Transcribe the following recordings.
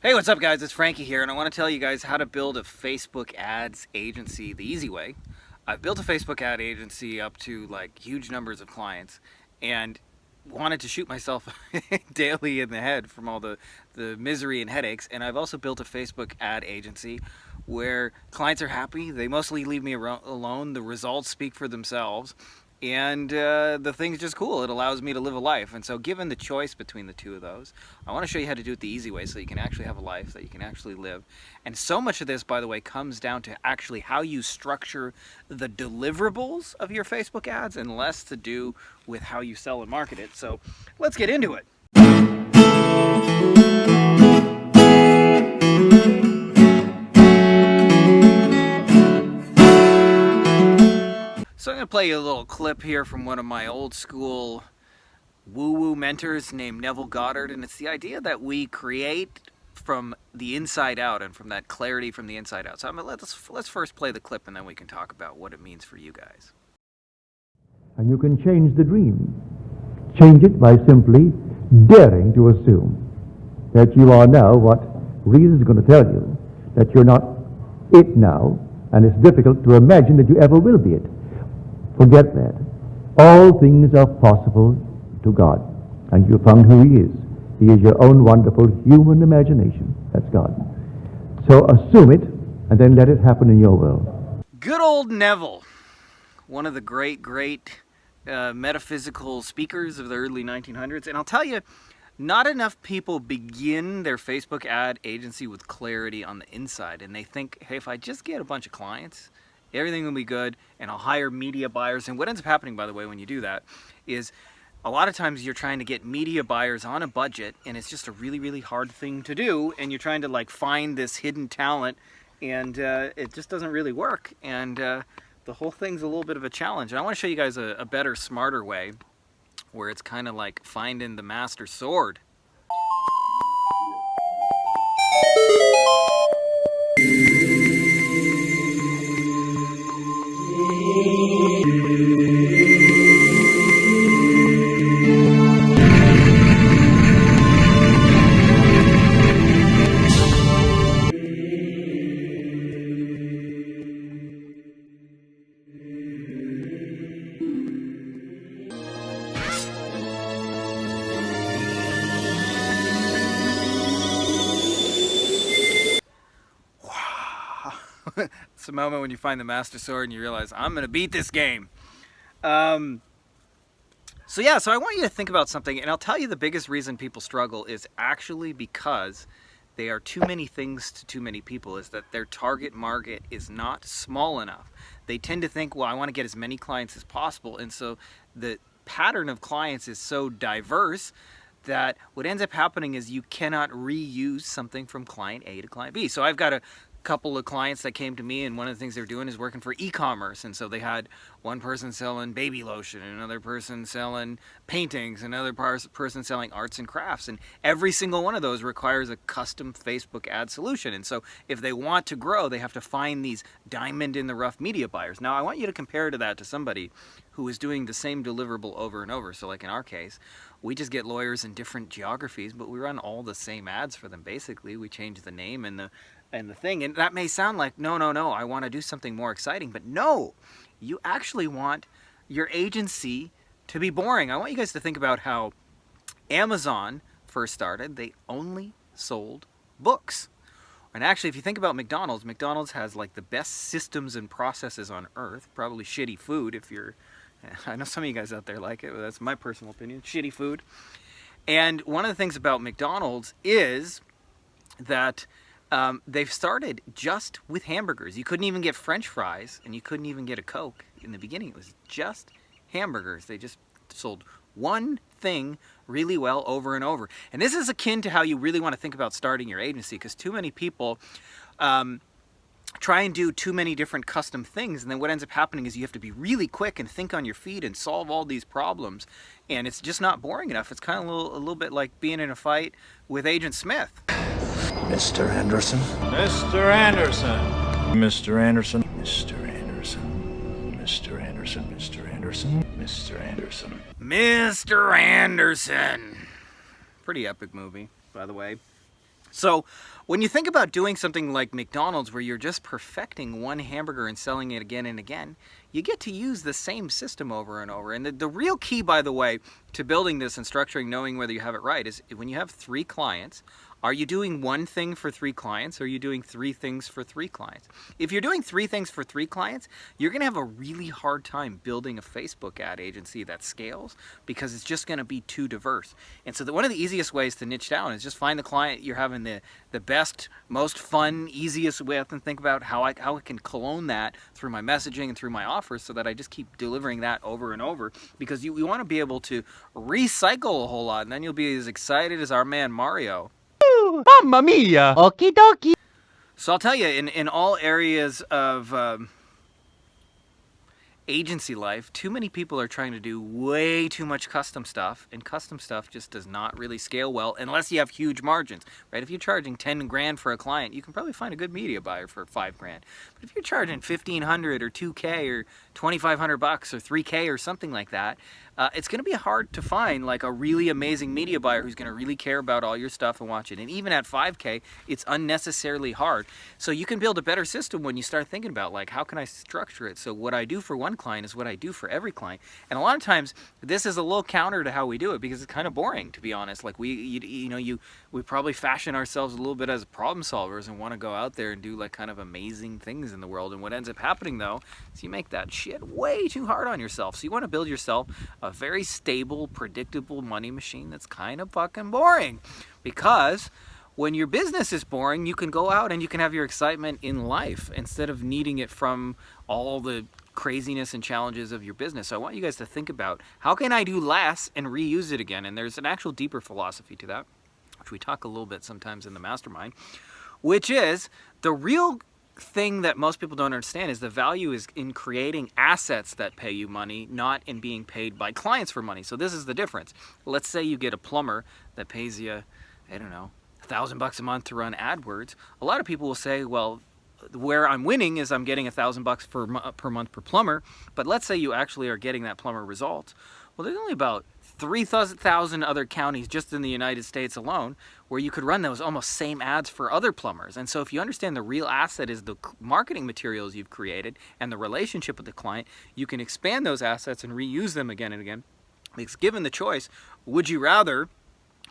Hey, what's up guys? It's Frankie here, and I want to tell you guys how to build a Facebook ads agency the easy way. I've built a Facebook ad agency up to like huge numbers of clients and wanted to shoot myself daily in the head from all the misery and headaches. And I've also built a Facebook ad agency where clients are happy. They mostly leave me alone. The results speak for themselves. And the thing's just cool. It allows me to live a life. And so given the choice between the two of those, I want to show you how to do it the easy way so you can actually have a life, that you can actually live. And so much of this, by the way, comes down to actually how you structure the deliverables of your Facebook ads and less to do with how you sell and market it. So let's get into it. So I'm going to play you a little clip here from one of my old school woo-woo mentors named Neville Goddard, and it's the idea that we create from the inside out and from that clarity from the inside out. So let's first play the clip and then we can talk about what it means for you guys. And you can change the dream. Change it by simply daring to assume that you are now what reason is going to tell you, that you're not it now, and it's difficult to imagine that you ever will be it. Forget that. All things are possible to God, and you found who He is. He is your own wonderful human imagination. That's God. So assume it, and then let it happen in your world. Good old Neville, one of the great metaphysical speakers of the early 1900s. And I'll tell you, not enough people begin their Facebook ad agency with clarity on the inside, and they think, hey, if I just get a bunch of clients, everything will be good, and I'll hire media buyers. And what ends up happening, by the way, when you do that, is a lot of times you're trying to get media buyers on a budget, and it's just a really hard thing to do, and you're trying to like find this hidden talent, and it just doesn't really work, and the whole thing's a little bit of a challenge. And I want to show you guys a better, smarter way, where it's kind of like finding the master sword. It's a moment when you find the master sword and you realize, I'm going to beat this game. So I want you to think about something, and I'll tell you the biggest reason people struggle is actually because they are too many things to too many people, is that their target market is not small enough. They tend to think, well, I want to get as many clients as possible, and so the pattern of clients is so diverse that what ends up happening is you cannot reuse something from client A to client B. So I've got a couple of clients that came to me, and one of the things they're doing is working for e-commerce, and so they had one person selling baby lotion, and another person selling paintings, another person selling arts and crafts, and every single one of those requires a custom Facebook ad solution. And so if they want to grow, they have to find these diamond in the rough media buyers. Now I want you to compare to somebody who is doing the same deliverable over and over. So like in our case, we just get lawyers in different geographies, but we run all the same ads for them. Basically, we change the name and the thing, and that may sound like, no, I want to do something more exciting, but no, you actually want your agency to be boring. I want you guys to think about how Amazon first started. They only sold books. And actually, if you think about McDonald's has like the best systems and processes on earth, probably shitty food if you're, I know some of you guys out there like it, but that's my personal opinion, shitty food. And one of the things about McDonald's is that they've started just with hamburgers. You couldn't even get French fries, and you couldn't even get a Coke in the beginning. It was just hamburgers. They just sold one thing really well over and over. And this is akin to how you really want to think about starting your agency, because too many people try and do too many different custom things, and then what ends up happening is you have to be really quick and think on your feet and solve all these problems, and it's just not boring enough. It's kind of a little bit like being in a fight with Agent Smith. Mr. Anderson. Mr. Anderson. Mr. Anderson. Mr. Anderson. Mr. Anderson. Mr. Anderson. Mr. Anderson. Mr. Anderson. Pretty epic movie, by the way. So when you think about doing something like McDonald's where you're just perfecting one hamburger and selling it again and again, you get to use the same system over and over. And the real key, by the way, to building this and structuring, knowing whether you have it right, is when you have 3 clients, are you doing one thing for 3 clients, or are you doing 3 things for 3 clients? If you're doing 3 things for 3 clients, you're going to have a really hard time building a Facebook ad agency that scales, because it's just going to be too diverse. And so one of the easiest ways to niche down is just find the client you're having the best, most fun, easiest with, and think about how I can clone that through my messaging and through my offers, so that I just keep delivering that over and over, because you want to be able to recycle a whole lot, and then you'll be as excited as our man Mario. Mamma mia! Okie dokie. So I'll tell you, in all areas of agency life, too many people are trying to do way too much custom stuff, and custom stuff just does not really scale well unless you have huge margins, right? If you're charging 10 grand for a client, you can probably find a good media buyer for 5 grand. But if you're charging 1,500 or 2K or 2,500 bucks or 3K or something like that, it's going to be hard to find like a really amazing media buyer who's going to really care about all your stuff and watch it. And even at 5K, it's unnecessarily hard. So you can build a better system when you start thinking about, like, how can I structure it so what I do for one client is what I do for every client. And a lot of times this is a little counter to how we do it, because it's kind of boring, to be honest. Like we probably fashion ourselves a little bit as problem solvers and want to go out there and do like kind of amazing things in the world. And what ends up happening though is you make that shit way too hard on yourself. So you want to build yourself a very stable, predictable money machine that's kind of fucking boring. Because when your business is boring, you can go out and you can have your excitement in life instead of needing it from all the craziness and challenges of your business. So I want you guys to think about, how can I do less and reuse it again? And there's an actual deeper philosophy to that, which we talk a little bit sometimes in the mastermind, which is the real thing that most people don't understand is the value is in creating assets that pay you money, not in being paid by clients for money. So this is the difference. Let's say you get a plumber that pays you, I don't know, $1,000 a month to run AdWords. A lot of people will say, well, where I'm winning is I'm getting $1,000 per month per plumber. But let's say you actually are getting that plumber results. Well, there's only about 3,000 other counties just in the United States alone where you could run those almost same ads for other plumbers. And so if you understand the real asset is the marketing materials you've created and the relationship with the client, you can expand those assets and reuse them again and again. Because given the choice, would you rather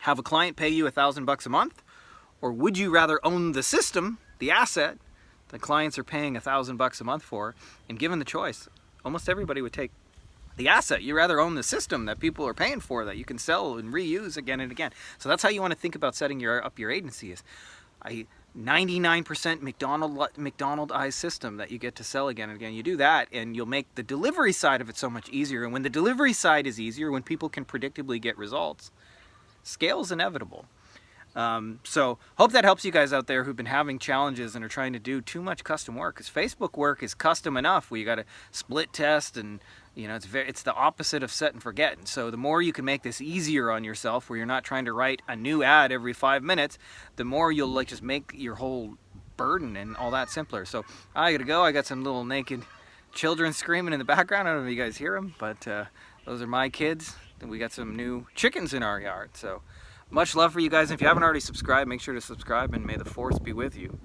have a client pay you $1,000 a month, or would you rather own the system, the asset that clients are paying $1,000 a month for? And given the choice, almost everybody would take the asset. You rather own the system that people are paying for, that you can sell and reuse again and again. So that's how you want to think about setting up your agency, is a 99% McDonaldized system that you get to sell again and again. You do that and you'll make the delivery side of it so much easier. And when the delivery side is easier, when people can predictably get results, scale is inevitable. So hope that helps you guys out there who've been having challenges and are trying to do too much custom work, because Facebook work is custom enough where you got to split test, and you know, it's the opposite of set and forget. And so the more you can make this easier on yourself, where you're not trying to write a new ad every 5 minutes, the more you'll like just make your whole burden and all that simpler. So I gotta go. I got some little naked children screaming in the background. I don't know if you guys hear them, but those are my kids. And we got some new chickens in our yard. So much love for you guys. If you haven't already subscribed, make sure to subscribe, and may the force be with you.